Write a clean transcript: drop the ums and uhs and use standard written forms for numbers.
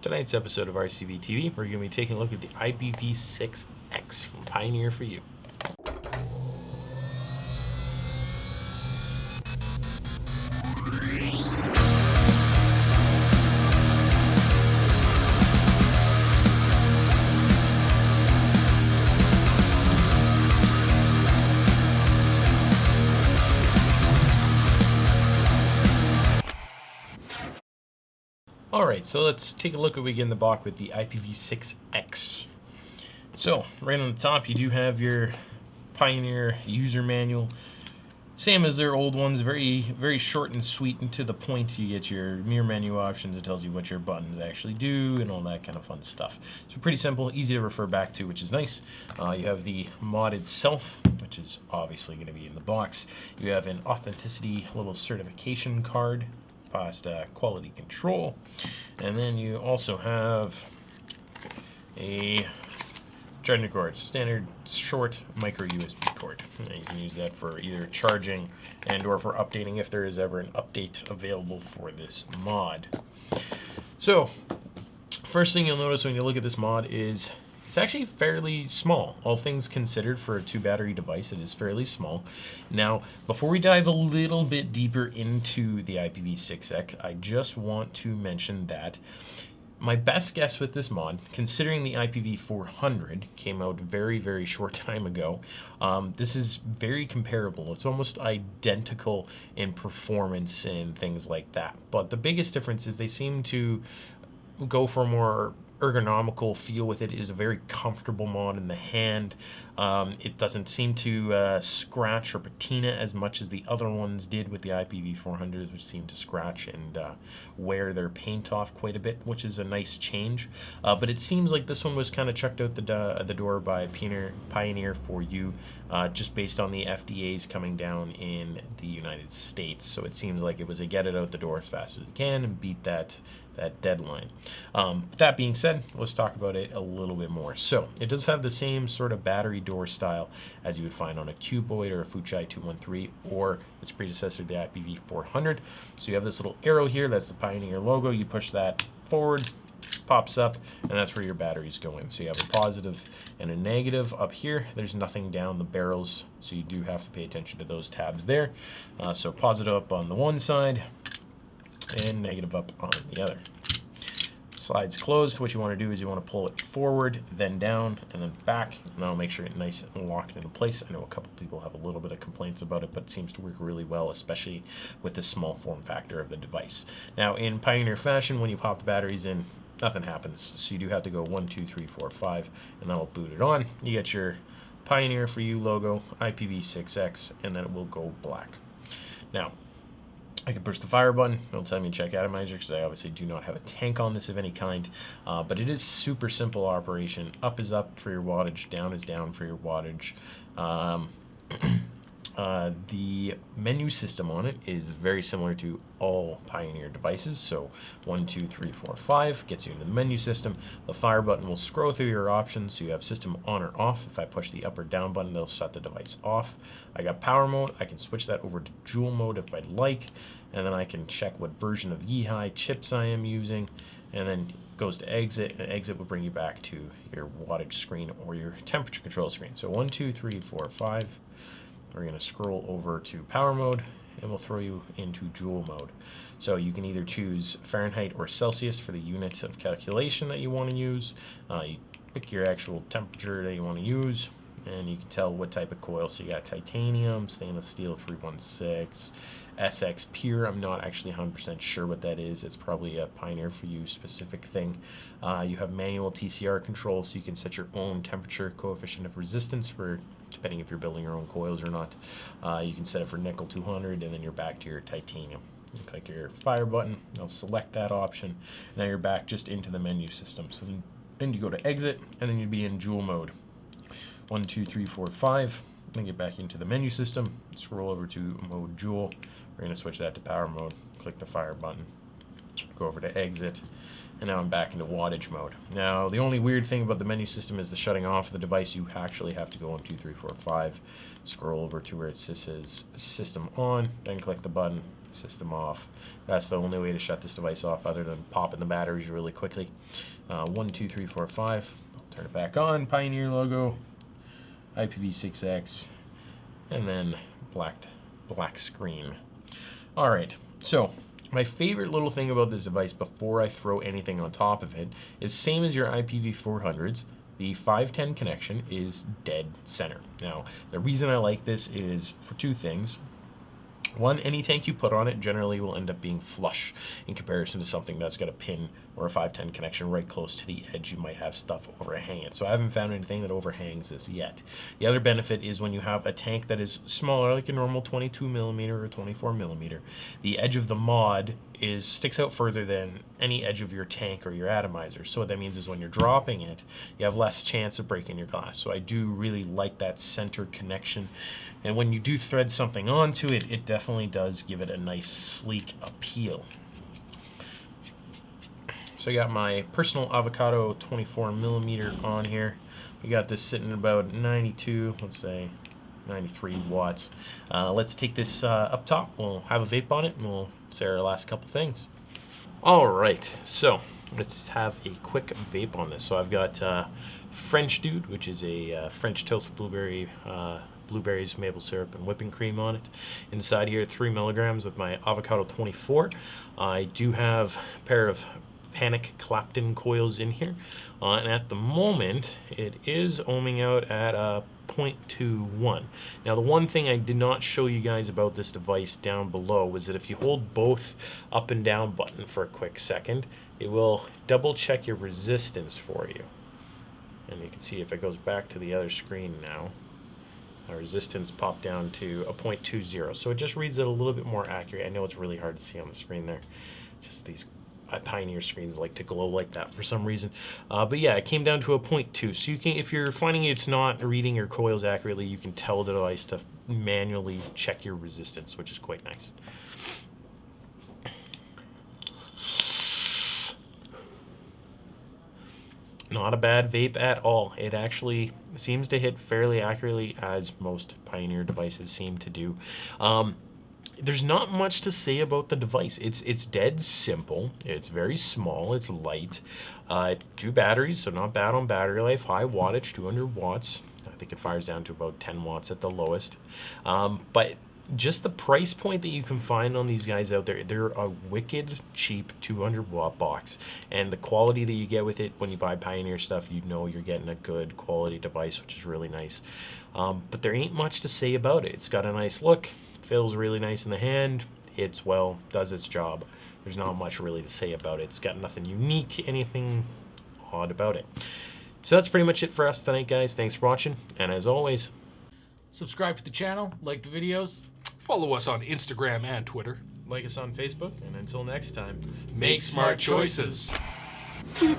Tonight's episode of RCVTV, we're going to be taking a look at the IPV 6X from Pioneer for you. Alright, so let's take a look at what we get in the box with the IPV 6X. So, right on the top you do have your Pioneer user manual. Same as their old ones, very short and sweet and to the point. You get your mirror menu options, it tells you what your buttons actually do and all that kind of fun stuff. So pretty simple, easy to refer back to, which is nice. You have the mod itself, which is obviously going to be in the box. You have an authenticity little certification card, past quality control, and then you also have a charging cord, standard short micro USB cord. And you can use that for either charging and or for updating if there is ever an update available for this mod. So first thing you'll notice when you look at this mod is it's actually fairly small. All things considered, for a 2-battery device, it is fairly small. Now, before we dive a little bit deeper into the IPv6X, I just want to mention that my best guess with this mod, considering the IPv400 came out very short time ago, this is very comparable. It's almost identical in performance and things like that. But the biggest difference is they seem to go for a more ergonomical feel with it. It is a very comfortable mod in the hand. It doesn't seem to scratch or patina as much as the other ones did with the IPv400s, which seem to scratch and wear their paint off quite a bit, which is a nice change. But it seems like this one was kind of chucked out the door by Pioneer for you, just based on the FDAs coming down in the United States. So it seems like it was a get it out the door as fast as it can and beat that deadline. That being said, let's talk about it a little bit more. So it does have the same sort of battery door style as you would find on a Cuboid or a Fuchai 213 or its predecessor, the IPv400. So you have this little arrow here, that's the Pioneer logo. You push that forward, pops up, and that's where your batteries go in. So you have a positive and a negative up here. There's nothing down the barrels, so you do have to pay attention to those tabs there. So positive up on the one side and negative up on the other. Slides closed. What you want to do is you want to pull it forward, then down, and then back, and that'll make sure it's nice and locked into place. I know a couple people have a little bit of complaints about it, but it seems to work really well, especially with the small form factor of the device. Now, in Pioneer fashion, when you pop the batteries in, nothing happens. So you do have to go 1, 2, 3, 4, 5, and that'll boot it on. You get your Pioneer for You logo, IPv6X, and then it will go black. Now, I can push the fire button. It'll tell me to check atomizer because I obviously do not have a tank on this of any kind. But it is super simple operation. Up is up for your wattage, down is down for your wattage. The menu system on it is very similar to all Pioneer devices. So 1, 2, 3, 4, 5 gets you into the menu system. The fire button will scroll through your options, so you have system on or off. If I push the up or down button, they'll shut the device off. I got power mode. I can switch that over to dual mode if I'd like, and then I can check what version of Yeehai chips I am using, and then it goes to exit, and exit will bring you back to your wattage screen or your temperature control screen. So 1, 2, 3, 4, 5. We're going to scroll over to power mode, and we'll throw you into dual mode. So you can either choose Fahrenheit or Celsius for the unit of calculation that you want to use. You pick your actual temperature that you want to use, and you can tell what type of coil. So you got titanium, stainless steel 316, SX Pure. I'm not actually 100% sure what that is. It's probably a Pioneer for You specific thing. You have manual TCR control, so you can set your own temperature coefficient of resistance for depending if you're building your own coils or not. You can set it for nickel 200, and then you're back to your titanium. You click your fire button, it'll select that option, and now you're back just into the menu system. So then you go to exit, and then you'd be in dual mode. 1, 2, 3, 4, 5. Then get back into the menu system, scroll over to mode dual. We're going to switch that to power mode. Click the fire button, go over to exit, and now I'm back into wattage mode. Now, the only weird thing about the menu system is the shutting off of the device. You actually have to go 1, 2, 3, 4, 5, scroll over to where it says system on, then click the button, system off. That's the only way to shut this device off other than popping the batteries really quickly. 1, 2, 3, 4, 5. I'll turn it back on. Pioneer logo, IPv6X, and then black screen. All right, so my favorite little thing about this device before I throw anything on top of it is same as your IPv400s. The 510 connection is dead center. Now, the reason I like this is for two things. One, any tank you put on it generally will end up being flush in comparison to something that's got a pin or a 510 connection right close to the edge. You might have stuff overhang it. So I haven't found anything that overhangs this yet. The other benefit is when you have a tank that is smaller, like a normal 22 millimeter or 24 millimeter, the edge of the mod sticks out further than any edge of your tank or your atomizer. So what that means is when you're dropping it, you have less chance of breaking your glass. So I do really like that center connection. And when you do thread something onto it, it definitely does give it a nice sleek appeal. So I got my personal avocado 24 millimeter on here. We got this sitting at about 92, let's say 93 watts. Let's take this up top. We'll have a vape on it and we'll say our last couple things. All right, so let's have a quick vape on this. So I've got French Dude, which is a French toasted blueberries, maple syrup, and whipping cream on it. Inside here, 3 milligrams of my avocado 24. I do have a pair of Panic Clapton coils in here, and at the moment it is ohming out at 0.21. Now, the one thing I did not show you guys about this device down below was that if you hold both up and down button for a quick second, it will double check your resistance for you. And you can see if it goes back to the other screen now, our resistance popped down to a 0.20. So it just reads it a little bit more accurate. I know it's really hard to see on the screen there. Just these Pioneer screens like to glow like that for some reason. But yeah, it came down to a 0.2. So you can, if you're finding it's not reading your coils accurately, you can tell the device to manually check your resistance, which is quite nice. Not a bad vape at all. It actually seems to hit fairly accurately, as most Pioneer devices seem to do. There's not much to say about the device. It's dead simple. It's very small. It's light. 2 batteries, so not bad on battery life. High wattage, 200 watts. I think it fires down to about 10 watts at the lowest. But just the price point that you can find on these guys out there, they're a wicked cheap 200 watt box, and the quality that you get with it when you buy Pioneer stuff, you know you're getting a good quality device, which is really nice. But there ain't much to say about it. It's got a nice look, feels really nice in the hand, hits well, does its job. There's not much really to say about it. It's got nothing unique, anything odd about it. So that's pretty much it for us tonight, guys. Thanks for watching, and as always, subscribe to the channel, like the videos. Follow us on Instagram and Twitter. like us on Facebook, and until next time, Make smart choices. choices.